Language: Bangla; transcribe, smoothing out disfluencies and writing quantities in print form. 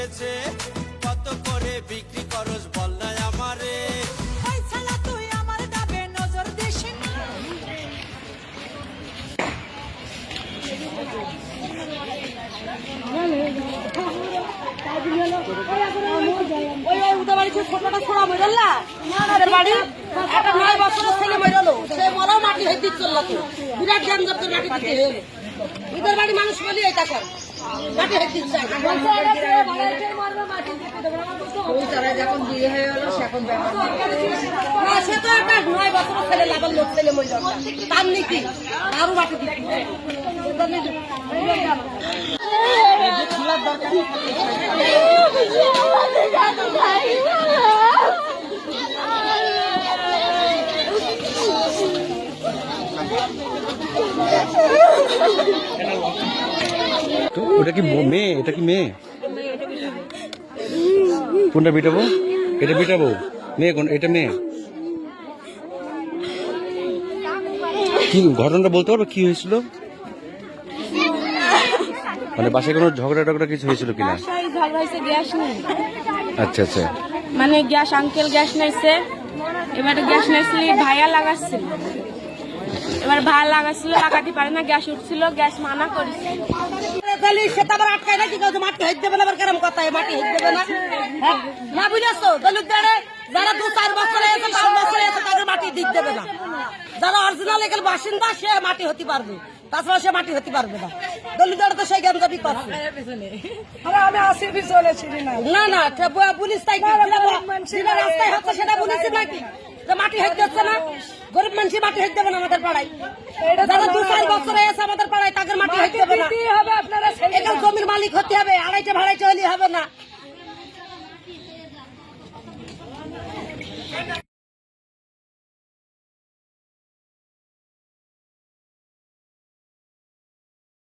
লেগেছে, কত করে বিক্রি করস বল না আমারে। তুই আমার গাবে নজর দিস না। ছোটটা ছোড়া মরল্লা বাড়ি একটা 9 বছরের ছেলে মরলো, সে মরাও মাটি হেঁটে চলল। তো বিরাট জ্ঞান করতে মাটি দিতে হলো। ঈদের বাড়ি মানুষ বলি এই টাকা মাটি হেঁটে চাই। যখন বিয়ে হয়ে গেল সেখন সে তো একটা 9 বছরের ছেলে লাগাল লোক ছেলে মরল, তার নীতি আরো মাটি দিতে তো ওটা কি মেয়ে? এটা কি মেয়ে? কোনটা বিটাবো? এটা বিটাবো মেয়ে? কোন এটা মেয়ে? কি ঘটনাটা বলতে পারবো কি হয়েছিল? মানে বাসায় কোনো ঝগড়া টগড়া কিছু হয়েছিল কিনা? ঝগড়া হয়েছে, গ্যাস নেই। আচ্ছা আচ্ছা, মানে গ্যাস আঙ্কেল গ্যাস নাইছে, এবার গ্যাস নাইছিল ভাইয়া লাগাচ্ছিল, এবার ভাইয়া লাগাচ্ছিল লাগাতে পারে না, গ্যাস উঠছিল, গ্যাস মানা করেছে। সেটা আবার আটকায় না কি কাজ মাটি হেঁটে দেবে না, আবার কেরম কথা মাটি হেঁটে দেবে না না বুঝেছো? দলিত যারা 2-4 বছরে আছে 5 বছরে আছে তাদের মাটি দিতে দেবে না। যারা অরিজিনাল এখানে বাসিন্দা সে মাটি হতে পারবে, তাছাড়া সে মাটি হতে পারবে না। দলিত তো সেই জ্ঞান দাবি করছে। আমি আসি পিছনে ছিলি না। না না পুলিশ তাই রাস্তায় হচ্ছে সেটা পুলিশ নাকি যে মাটি হেঁটে দিচ্ছে না? গরিব মানুষ মাটি হেঁটে দেবে না আমাদের পাড়ায়। যারা 2-4 বছরে এসে আমাদের পাড়ায় তাদের মাটি হেঁটে দেবে না। আপনারা এখানে জমির মালিক হতে হবে, 2.5 ভাড়াইতে হলে হবে না।